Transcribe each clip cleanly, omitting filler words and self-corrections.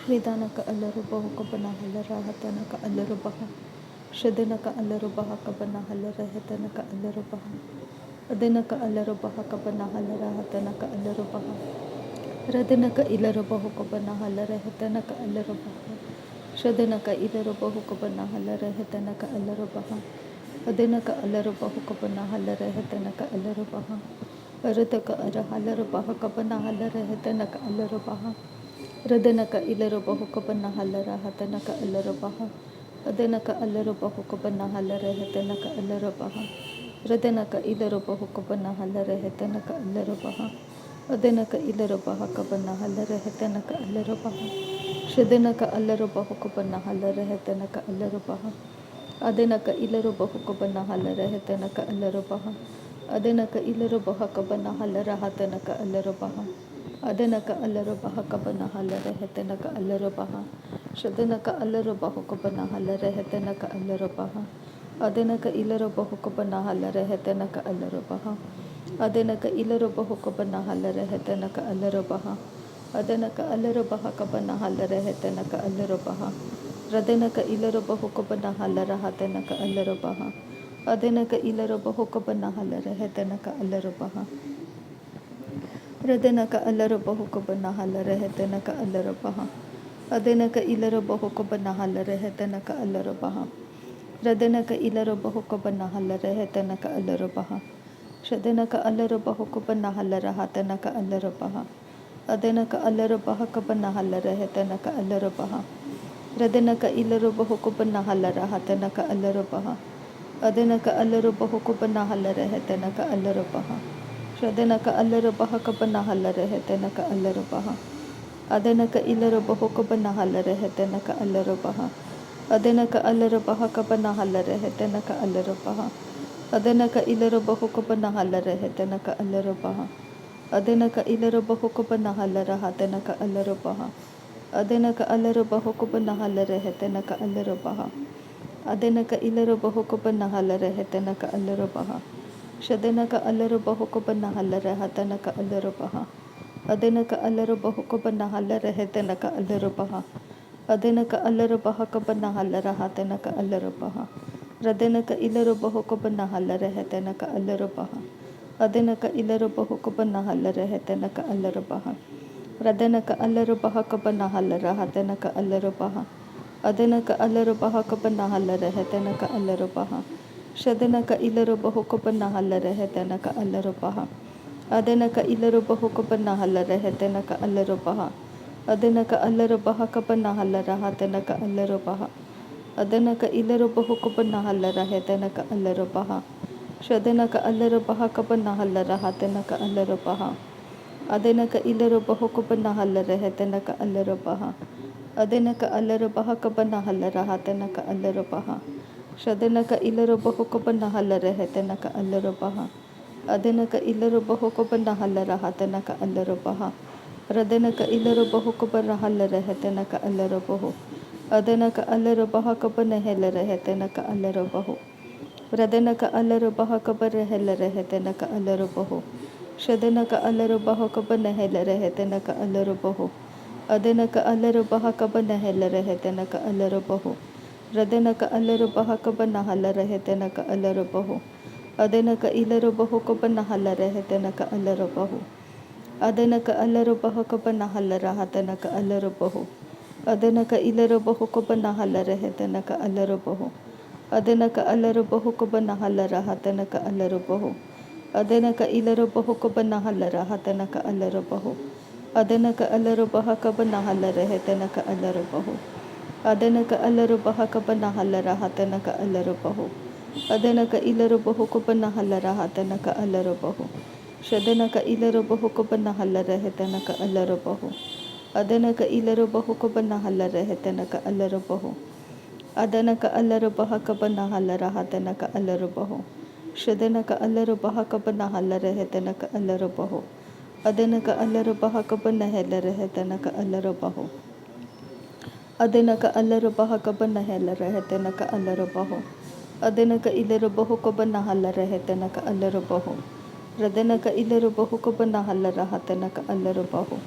Ridanaka alarubahu kabana halara hatanaka alarubaha. Shadinaka alarubaha kabana halara hatanaka alarubaha. Adinaka alarubaha kabana halara hatanaka alarubaha. Radinaka ilarubahu kabana halara hatanaka alarubaha. Shadinaka ilarubahu kabana halara hatanaka alarubaha. Adinaka alarubahu kabana halara hatanaka alarubaha. Aradaka ara halarubaha kabana halara hatanaka alarubaha. Radhanaka ilarubahu kabana halara hatanaka alarabaha. Adhanaka alarabahu kabana halara hatanaka alarabaha. Radhanaka ilarubahu kabana halara hatanaka alarabaha. Adhanaka ilarabaha kabana halara hatanaka alarabaha. Shadhanaka alarabahu kabana halara hatanaka alarabaha. Adhanaka ilarubahu kabana halara hatanaka alarabaha. Adhanaka ilarubaha kabana halara hatanaka alarabaha. Adhanaka alarabaha kabana halara hatanaka alarabaha. Shadhanaka alarabahu kabana halara hatanaka alarabaha. Adhanaka ilarabahu kabana halara hatanaka alarabaha. Adhanaka ilarabahu kabana halara hatanaka alarabaha. Adhanaka alarabaha kabana halara hatanaka alarabaha. Radhanaka ilarabahu kabana halara hatanaka alarabaha. Adhanaka ilarabahu kabana halara hatanaka alarabaha. Radhanaka alarabahu kabana halara hatanaka alarabaha. Adhanaka ilarabahu kabana halara hatanaka alarabaha. Radhanaka ilarabahu kabana halara hatanaka alarabaha. Shadhanaka alarabahu kabana halara hatanaka alarabaha. Adhanaka alarabaha kabana halara hatanaka alarabaha. Radhanaka ilarabahu kabana halara hatanaka alarabaha. Adhanaka alarabahu kabana halara hatanaka alarabaha. Shadhanaka alarabaha kabana halara hatanaka alarabaha. Adhanaka ilarabahu kabana halara hatanaka alarabaha. Adhanaka alarabaha kabana halara hatanaka alarabaha. Adhanaka ilarabahu kabana halara hatanaka alarabaha. Adhanaka ilarabahu kabana halara hatanaka alarabaha. Adhanaka alarabahu kabana halara hatanaka alarabaha. Adhanaka ilarabahu kabana halara hatanaka alarabaha. Shadhanaka alarabahu kabana halara hatanaka alarabaha. Adhanaka alarabahu kabana halara hatanaka alarabaha. Adhanaka alarabaha kabana halara hatanaka alarabaha. Radhanaka ilarabahu kabana halara hatanaka alarabaha. Adhanaka ilarabahu kabana halara hatanaka alarabaha. Radhanaka alarabaha kabana halara hatanaka alarabaha. Adhanaka alarabaha kabana halara hatanaka alarabaha. Shadhanaka ilarabahu kabana halara hatanaka alarabaha. Adhanaka ilarabahu kabana halara hatanaka alarabaha. Adhanaka alarabaha kabana halara hatanaka alarabaha. Adhanaka ilarabahu kabana halara hatanaka alarabaha. Shadhanaka alarabaha kabana halara hatanaka alarabaha. Adhanaka ilarabahu kabana halara hatanaka alarabaha. Adhanaka alarabaha kabana halara hatanaka alarabaha. Shadhanaka ilarabahu kabana halara hatanaka alarabaha. Adhanaka ilarabahu kabana halara hatanaka alarabaha. Radhanaka ilarabahu kabana halara hatanaka alarabahu. Adhanaka alarabaha kabana halara hatanaka alarabahu. Radhanaka alarabaha kabana halara hatanaka alarabahu. Shadhanaka alarabaha kabana halara hatanaka alarabahu. Adhanaka alarabaha kabana halara hatanaka alarabahu. Radhanaka alarabaha kabana halara hatanaka alarabahu. Adhanaka ilarabahu kabana halara hatanaka alarabahu. Adhanaka alarabaha kabana halara hatanaka alarabahu. Adhanaka ilarabahu kabana halara hatanaka alarabahu. Adhanaka alarabahu kabana halara hatanaka alarabahu. Adhanaka ilarabahu kabana halara hatanaka alarabahu. Adhanaka alarabaha kabana halara hatanaka alarabahu. Adhanaka alarabaha kabana halara hatanaka alarabahu. Adhanaka ilarabahu kabana halara hatanaka alarabahu. Shadhanaka ilarabahu kabana halara hatanaka alarabahu. Adhanaka ilarabahu kabana halara hatanaka alarabahu. Adhanaka alarabaha kabana halara hatanaka alarabahu. Shadhanaka alarabaha kabana halara hatanaka alarabahu. Adhanaka alarabaha kabana halara hatanaka alarabahu. Adhanaka alarabaha kabana halara hatanaka alarabahu. Adhanaka ilarabahu kabana halara hatanaka alarabahu. Radhanaka ilarabahu kabana halara hatanaka alarabahu.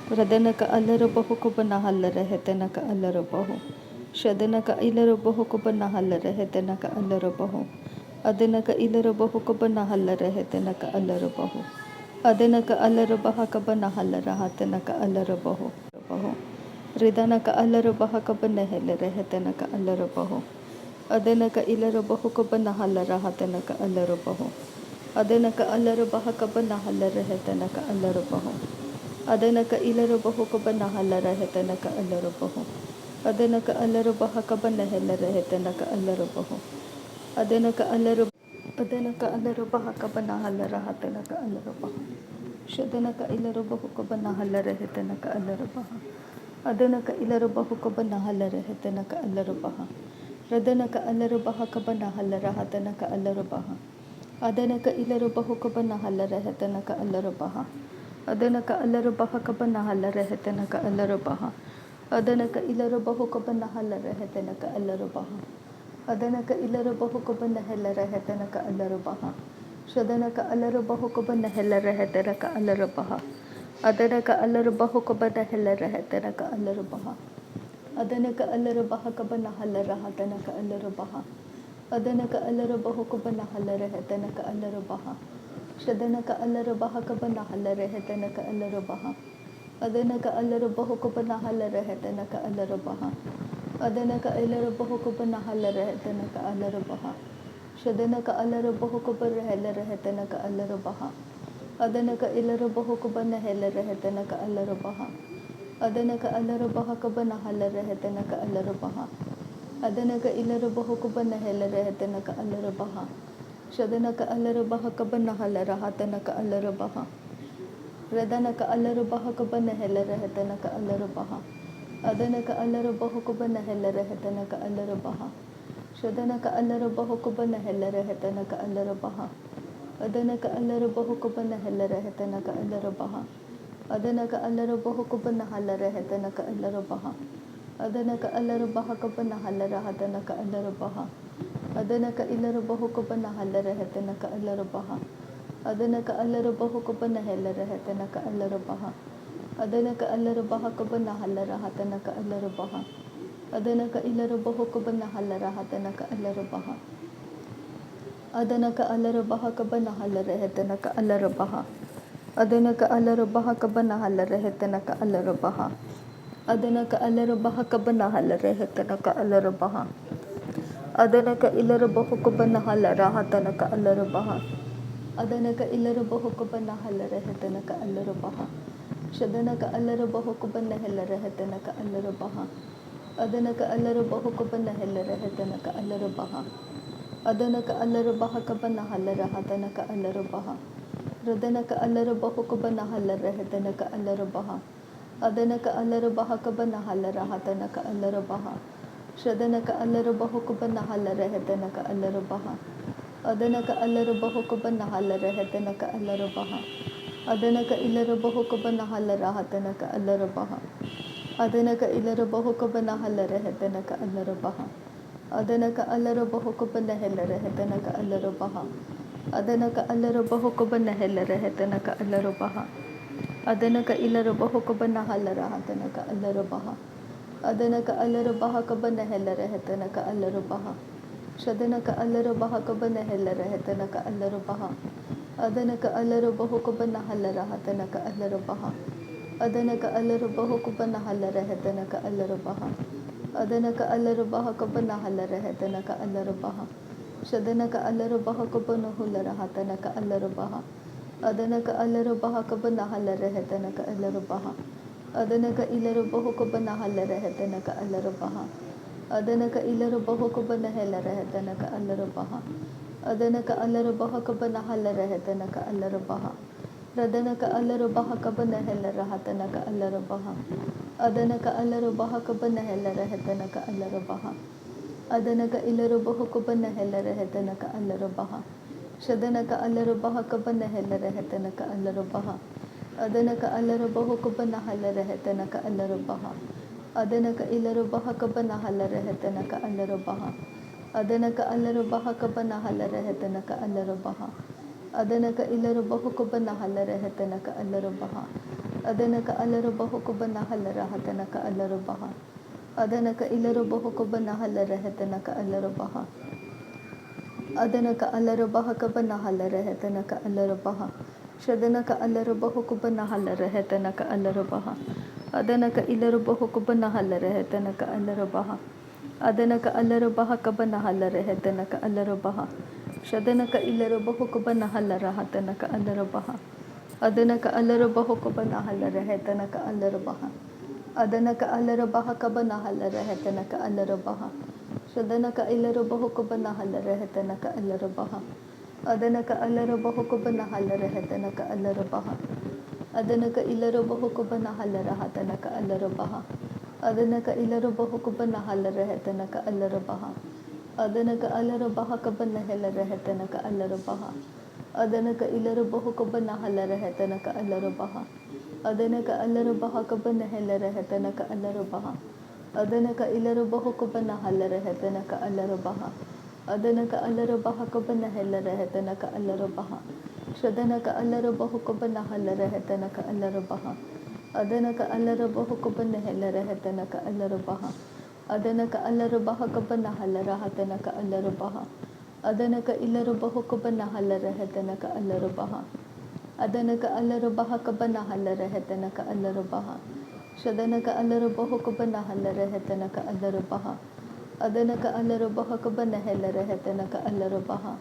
Radanaka Alarabahu Kubanahala Hetanaka Alarabahu. Shadanaka Ilarabahu Kubanahala Hetanaka Alarabahu. Adanaka Ilarabahu Kubanahala Hetanaka Alarabahu. Adanaka Alarabaha Kabanahala Rahatanaka Alarabahu. Ridanaka Alarabaha Kabanahela Hetanaka Alarabahu. Adanaka Ilarabahu Kubanahala Rahatanaka Alarabahu. Adanaka Alarabaha Kabanahala Hetanaka Alarabahu. Adanaka Ilarabahu Kabanahala Hetanaka Alarabahu. Adanaka Alarabaha Kabanahela Hetanaka Alarabahu. Adanaka Alarabaha Kabanahala Rahatanaka Alarabahu. Shadanaka Ilarabahu Kabanahala Hetanaka Alarabaha. Adanaka Ilarabahu Kabanahala Hetanaka Alarabaha. Radanaka Alarabaha Kabanahala Rahatanaka Alarabaha. Adanaka Ilarabahu Kabanahala Hetanaka Alarabaha. Adanaka Alarabaha Kabanahala Hetanaka Alarabaha. Adanaka Ilarabahu Kabanahala Hetanaka Alarabaha. Adanaka Ilarabahu Kabanahala Hetanaka Alarabaha. Shadanaka Alarabahu Kabanahala Hetanaka Alarabaha. Adanaka Alarabahu Kabanahala Hetanaka Alarabaha. Adanaka Alarabaha Kabanahala Rahatanaka Alarabaha. Adanaka Alarabahu Kabanahala Hetanaka Alarabaha. Shadanaka Alarabaha Kabanahala Hetanaka Alarabaha. Adanaka Alarabahu Kabanahala Hetanaka Alarabaha. Adanaka Alarabahu Kabanahala Hetanaka Alarabaha. Shadanaka Alarabahu Kabanahala Hetanaka Alarabaha. Adanaka Ilarabahu Kabanahala Hetanaka Alarabaha. Adanaka Alarabaha Kabanahala Hetanaka Alarabaha. Adanaka Ilarabahu Kabanahala Hetanaka Alarabaha. Shadanaka Alarabaha Kabanahala Rahatanaka Alarabaha. Radanaka Alarabaha Kabanahala Hetanaka Alarabaha. Adanaka Alarabahu Kabanahala Hetanaka Alarabaha. Shadanaka Alarabahu Kabanahala Hetanaka Alarabaha. Adanaka Alarabahu Kabanahala Hetanaka Alarabaha. Adanaka Alarabahu Kabanahala Hetanaka Alarabaha. Adanaka Alarabaha Kabanahala Rahatanaka Alarabaha. Adanaka Ilarabahu Kabanahala Hetanaka Alarabaha. Adanaka Alarabahu Kabanahala Hetanaka Alarabaha. Adanaka Alarabaha Kabanahala Rahatanaka Alarabaha. Adanaka Ilarabahu Kabanahala Rahatanaka Alarabaha. Adanaka Alarabaha Kabanahala Hetanaka Alarabaha. Adanaka Alarabaha Kabanahala Hetanaka Alarabaha. Adanaka Alarabaha Kabanahala Hetanaka Alarabaha. Adanaka Ilarabahu Kabanahala Rahatanaka Alarabaha. Adanaka Ilarabahu Kabanahala Hetanaka Alarabaha. Shadanaka Alarabahu Kabanahala Hetanaka Alarabaha. Adanaka Alarabahu Kabanahala Hetanaka Alarabaha. Adanaka Alarabaha Kabanahala Rahatanaka Alarabaha. Radanaka Alarabahu Kabanahala Hetanaka Alarabaha. Adanaka Alarabaha Kabanahala Rahatanaka Alarabaha. Shadanaka Alarabahu Kabanahala Hetanaka Alarabaha. Adanaka Alarabahu Kabanahala Hetanaka Alarabaha. Adanaka Ilarabahu Kabanahala Rahatanaka Alarabaha. Adanaka Ilarabahu Kabanahala Hetanaka Alarabaha. Adanaka Alarabahu Kabanahala Hetanaka Alarabaha. Adanaka Alarabahu Kabanahala Hetanaka Alarabaha. Adanaka Ilarabahu Kabanahala Rahatanaka Alarabaha. Adanaka Alarabaha Kabanahala Hetanaka Alarabaha. Shadanaka Alarabaha Kabanahala Hetanaka Alarabaha. Adanaka Alarabahu Kabanahala Rahatanaka Alarabaha. Adanaka Alarabahu Kabanahala Hetanaka Alarabaha. Adanaka Alarabaha Kabanahala Hetanaka Alarabaha. Shadanaka Alarabaha Kabanahula Rahatanaka Alarabaha. Adanaka Alarabaha Kabanahala Hetanaka Alarabaha. Adanaka Ilarabahu Kabanahala Hetanaka Alarabaha. Adanaka Ilarabahu Kabanahala Hetanaka Alarabaha. Adanaka Alarabaha Kabanahala Hetanaka Alarabaha. Radanaka Alarabaha Kabanahala Rahatanaka Alarabaha. Adanaka Alarabaha Kabanahala Hetanaka Alarabaha. Adanaka Ilarabahu Kabanahala Hetanaka Alarabaha. Shadanaka Alarabaha Kabanahala Hetanaka Alarabaha. Adanaka Alarabahu Kabanahala Hetanaka Alarabaha. Adanaka Ilarabaha Kabanahala Hetanaka Alarabaha. Adanaka Alarabaha Kabanahala Hetanaka Alarabaha. Adanaka Ilarabahu Kabanahala Hetanaka Alarabaha. Adanaka Alarabahokuba Halarahata Alarabaha. Adanaka Ilarabahokuba Halarahata Alarabaha. Adanaka Alarabahakaba Halarahata Alarabaha. Shadanaka Alarabahokuba Halarahata Alarabaha. Adanaka Ilarabahokuba Halarahata Alarabaha. Adanaka Alarabaha Halarahata Alarabaha. Shadanaka Ilarabahokuba Halarahata Alarabaha. Adanaka Alarabahokuba Halarahata Alarabaha. Adanaka Alarabaha Halarahata Alarabaha. Shadanaka Ilarabahokuba Halarahata Alarabaha. Adanaka Alarabahokuba Halarahata Alarabaha. Adanaka Ilarabahokuba Halarahata Alarabaha. Adanaka Ilarabahokuba Halarahata Alarabaha. Adanaka Alarabaha Halarahata Alarabaha. Adanaka Ilarabahokuba Halarahata Alarabaha. Adanaka Alarabaha Halarahata Alarabaha. Adanaka Ilarabahokuba Halarahata Alarabaha. Adanaka Alarabaha Halarahata Alarabaha. Shadanaka Alarabahokuba Halarahata Alarabaha. Adanaka Alarabahokuba Halarahata Alarabaha. Adanaka Alarabaha Halarahata Alarabaha. Adanaka Ilarabahokuba Halarahata Alarabaha. Adanaka Alarabaha Halarahata Alarabaha. Shadanaka Alarabahokuba Halarahata Alarabaha. Adanaka Alarabaha Halarahata Alarabaha.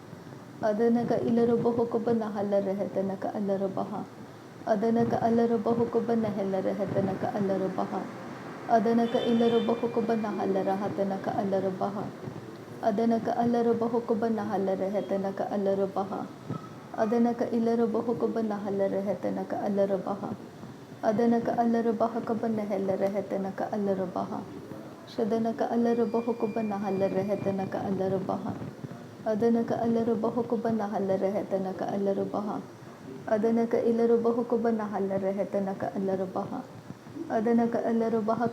Adanaka Ilarabahokuba Halarahata Alarabaha. Adanaka Alarabahokuba Halarahata Alarabaha. Adanaka Ilarabahokuba Halarahata Alarabaha. Adanaka Alarabahokuba Halarahata Alarabaha. Adanaka Ilarabahokuba Halarahata Alarabaha. Adanaka Alarabaha Halarahata Alarabaha. Shadanaka Alarabahokuba Halarahata Alarabaha. Adanaka Alarabahokuba Halarahata Alarabaha. Adanaka Ilarabahokuba Halarahata Alarabaha. Adanaka Alarabaha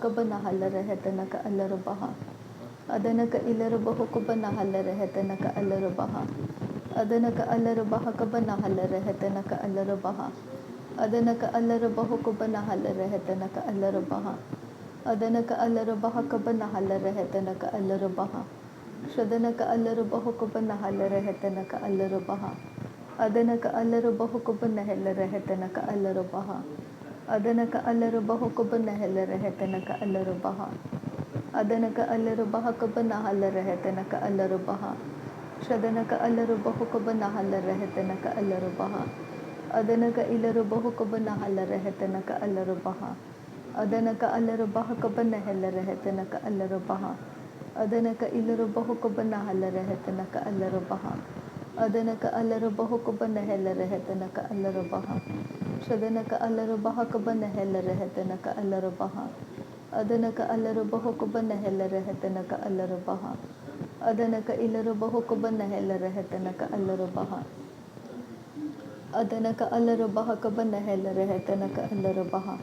Halarahata Alarabaha. Adanaka Ilarabahokuba Halarahata Alarabaha. Adanaka Alarabaha Halarahata Alarabaha. Adanaka Alarabahokuba Halarahata Alarabaha. Adanaka Alarabaha Halarahata Alarabaha. Shadanaka Alarabahokuba Halarahata Alarabaha. Adanaka Alarabahokuba Halarahata Alarabaha. Adanaka Alarabahokuba Halarahata Alarabaha. Adanaka Alarabaha Halarahata Alarabaha. Shadanaka Alarabahokuba Halarahata Alarabaha. Adanaka Ilarabahokuba Halarahata Alarabaha. Adanaka Alarabaha Halarahata Alarabaha. Adanaka Ilarabahokuba Halarahata Alarabaha. Adanaka Alarabahokuba Halarahata Alarabaha. Shadanaka Alarabaha Halarahata Alarabaha. Adanaka Alarabahokuba Halarahata Alarabaha. Adanaka Ilarabahokuba Halarahata Alarabaha. Adanaka Alarabaha Halarahata Alarabaha.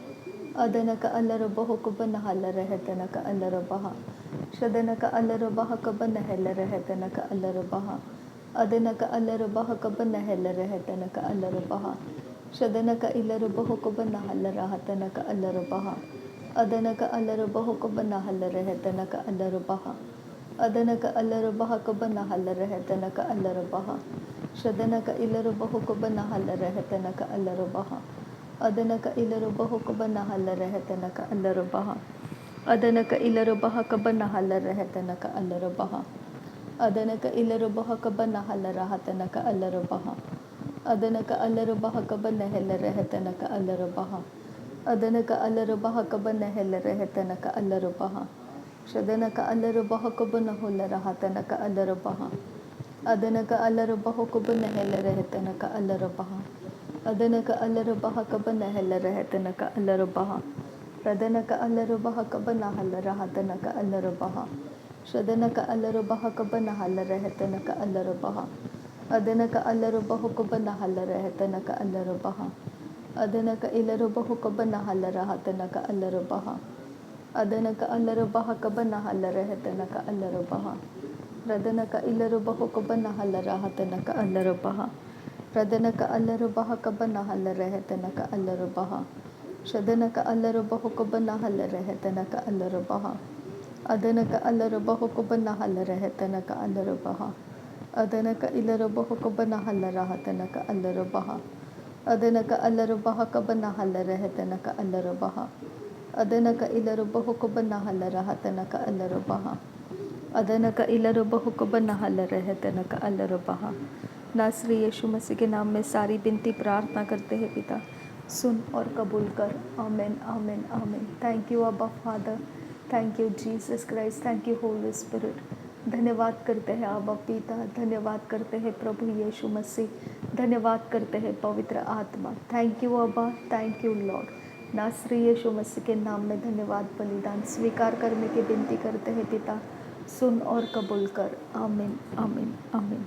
Adanaka Alarabahokuba Halarahata Alarabaha. Shadanaka Alarabaha Halarahata Alarabaha. Adanaka Alarabaha Halarahata Alarabaha. Shadanaka Ilarabahokuba Halarahata Alarabaha. Adanaka Alarabahokuba Halarahata Alarabaha. Adanaka Alarabaha Halarahata Alarabaha. Shadanaka Ilarabahokuba Halarahata Alarabaha. Adanaka Ilarabahokuba Halarahata Alarabaha. Adanaka Ilarabaha Halarahata Alarabaha. Adanaka Ilarabaha Halarahata Alarabaha. Adanaka Alarabaha Halarahata Alarabaha. Adanaka Alarabaha Halarahata Alarabaha. Shadanaka Alarabaha Halarahata Alarabaha. Adanaka Alarabahokuba Halarahata Alarabaha. Adanaka Alarabaha Halarahata Alarabaha. Adanaka Alarabaha Halarahata Alarabaha. Shadanaka Alarabaha Halarahata Alarabaha. Adanaka Alarabahokuba Halarahata Alarabaha. Adanaka Ilarabahokuba Halarahata Alarabaha. Adanaka Alarabaha Halarahata Alarabaha. Radanaka Ilarabahokuba Halarahata Alarabaha. Radanaka Alarabaha Halarahata Alarabaha. Shadanaka Alarabaha Rehetanaka Alarabaha. Adanaka Alarabaha Rehetanaka Alarabaha. Adanaka Ilarabaha Rahatanaka Alarabaha. Adanaka Alarabaha Rehetanaka Alarabaha. Adanaka Ilarabaha Rahatanaka Alarabaha. अदनका इलरबहुकबनहल रहतनका अलरबहा। नासरी यीशु मसीह के नाम में सारी विनती प्रार्थना करते हैं पिता, सुन और कबूल कर। आमीन आमीन आमीन। थैंक यू अब्बा father, thank you Jesus Christ, thank you Holi spirit. धन्यवाद करते हैं अब्बा पिता, धन्यवाद करते हैं प्रभु यीशु मसीह, धन्यवाद करते हैं पवित्र आत्मा। थैंक यू अब्बा, थैंक यू लॉर्ड। नासरी यीशु मसीह के नाम में धन्यवाद बलिदान स्वीकार करने की विनती करते हैं पिता, सुन और कबूल कर। आमीन आमीन आमीन।